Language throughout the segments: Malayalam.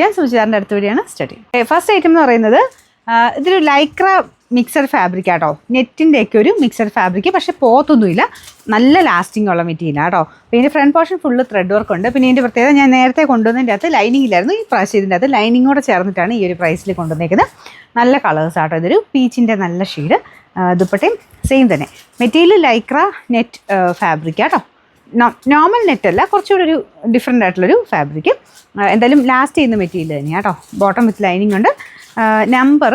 ഞാൻ സുചിതാറിൻ്റെ അടുത്ത വീഡിയോയാണ് സ്റ്റാർട്ട് ചെയ്യുന്നത്. ഫസ്റ്റ് ഐറ്റം എന്ന് പറയുന്നത് ഇതൊരു ലൈക്ര മിക്സഡ് ഫാബ്രിക് ആട്ടോ. നെറ്റിൻ്റെയൊക്കെ ഒരു മിക്സഡ് ഫാബ്രിക്, പക്ഷേ പോത്തൊന്നുമില്ല, നല്ല ലാസ്റ്റിംഗ് ഉള്ള മെറ്റീരിയൽ ആട്ടോ. അപ്പോൾ ഇതിൻ്റെ front portion full thread work ഉണ്ട്. പിന്നെ ഇതിൻ്റെ പ്രത്യേകത, ഞാൻ നേരത്തെ കൊണ്ടുവന്നതിൻ്റെ അകത്ത് ലൈനിങ് ഇല്ലായിരുന്നു. ഈ പ്രാവശ്യം ഇതിൻ്റെ അകത്ത് ലൈനിങ്ങോടെ ചേർന്നിട്ടാണ് ഈ ഒരു പ്രൈസിൽ കൊണ്ടുവന്നേക്കുന്നത്. നല്ല കളേഴ്സ് ആട്ടോ. ഇതൊരു പീച്ചിൻ്റെ നല്ല ഷെയ്ഡ്. ദുപ്പട്ടയും സെയിം തന്നെ. മെറ്റീരിയൽ ലൈക്ര നെറ്റ് ഫാബ്രിക് ആട്ടോ. നോർമൽ നെറ്റല്ല, കുറച്ചുകൂടി ഒരു ഡിഫറെൻ്റ് ആയിട്ടുള്ളൊരു ഫാബ്രിക്. എന്തായാലും ലാസ്റ്റ് ചെയ്യുന്ന മെറ്റീരിയൽ തന്നെയാണ് കേട്ടോ. ബോട്ടം വിത്ത് ലൈനിങ് ഉണ്ട്. നമ്പർ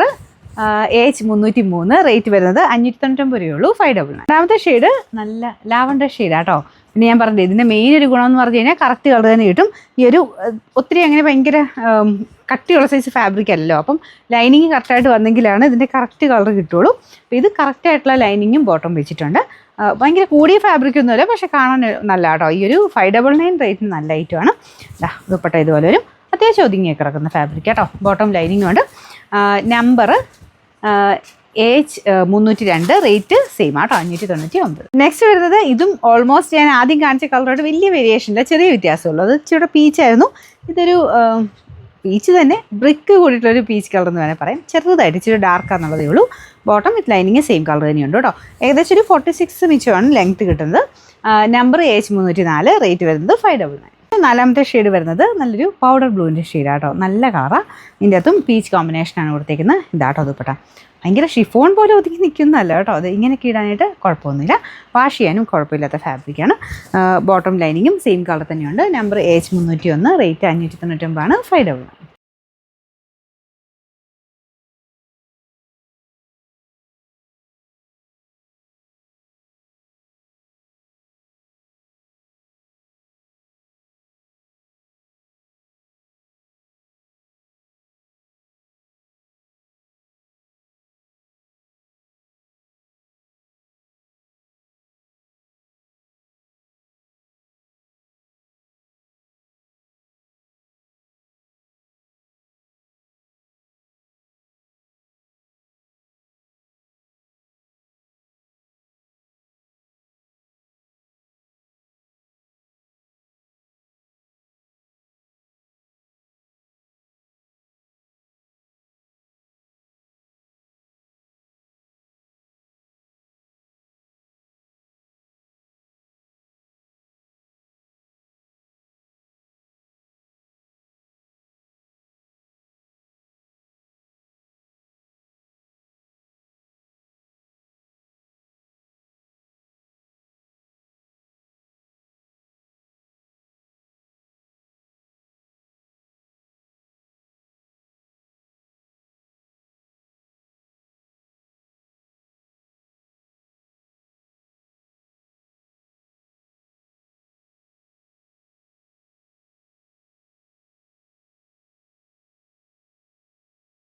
AH303, റേറ്റ് വരുന്നത് 599 രൂപയുള്ളൂ. 599. രണ്ടാമത്തെ ഷെയ്ഡ് നല്ല ലാവണ്ടർ ഷെയ്ഡാട്ടോ. പിന്നെ ഞാൻ പറഞ്ഞത് ഇതിൻ്റെ മെയിൻ ഒരു ഗുണമെന്ന് പറഞ്ഞു കഴിഞ്ഞാൽ കറക്റ്റ് കളർ തന്നെ കിട്ടും. ഈ ഒരു ഒത്തിരി അങ്ങനെ ഭയങ്കര കട്ടിയുള്ള സൈസ് ഫാബ്രിക് അല്ലല്ലോ, അപ്പം ലൈനിങ് കറക്റ്റായിട്ട് വന്നെങ്കിലാണ് ഇതിൻ്റെ കറക്റ്റ് കളർ കിട്ടുള്ളൂ. അപ്പോൾ ഇത് കറക്റ്റായിട്ടുള്ള ലൈനിങ്ങും ബോട്ടം വെച്ചിട്ടുണ്ട്. ഭയങ്കര കൂടിയ ഫാബ്രിക് ഒന്നുമല്ല, പക്ഷേ കാണാൻ നല്ല കേട്ടോ. ഈ ഒരു 599 റേറ്റിന് നല്ല ഐറ്റമാണ്. ദുപ്പട്ട ഇതുപോലെ വരും. അത്യാവശ്യം ഒതുങ്ങിയൊക്കെ കിടക്കുന്ന ഫാബ്രിക് കേട്ടോ. ബോട്ടം ലൈനിങ്ങും ഉണ്ട്. നമ്പർ AH302, റേറ്റ് സെയിം ആട്ടോ, 599. നെക്സ്റ്റ് വരുന്നത് ഇതും ഓൾമോസ്റ്റ് ഞാൻ ആദ്യം കാണിച്ച കളറോട്ട് വലിയ വേരിയേഷൻ ഇല്ല, ചെറിയ വ്യത്യാസമുള്ളൂ. അത് ഇച്ചിരി പീച്ചായിരുന്നു. ഇതൊരു പീച്ച് തന്നെ, ബ്രിക്ക് കൂടിയിട്ടുള്ളൊരു പീച്ച് കളർ എന്ന് വേണേൽ പറയാം. ചെറുതായിട്ട് ഇച്ചിരി ഡാർക്കാന്നുള്ളതേ ഉള്ളൂ. Bottom with lining same colour തന്നെയുണ്ട് കേട്ടോ. ഏകദേശം ഒരു 46 മിച്ചമാണ് ലെങ്ത്ത് കിട്ടുന്നത്. നമ്പർ AH304, റേറ്റ് വരുന്നത് 599. നാലാമത്തെ ഷെയ്ഡ് വരുന്നത് നല്ലൊരു പൗഡർ ബ്ലൂവിൻ്റെ ഷെയ്ഡാട്ടോ. നല്ല കളറാണ്. ഇതിൻ്റെ അകത്തും പീച്ച് കോമ്പിനേഷനാണ് കൊടുത്തേക്കുന്നത്. ഇതാട്ടോ ദുപ്പട്ട. ഭയങ്കര ഷിഫോൺ പോലെ ഒതുങ്ങി നിൽക്കുന്നതല്ല കേട്ടോ. അത് ഇങ്ങനെയൊക്കെ ഇടാനായിട്ട് കുഴപ്പമൊന്നുമില്ല. വാഷ് ചെയ്യാനും കുഴപ്പമില്ലാത്ത ഫാബ്രിക്കാണ്. ബോട്ടം ലൈനിങ്ങും സെയിം കളർ തന്നെയുണ്ട്. നമ്പർ AH301, റേറ്റ് 599 ആണ്. 599.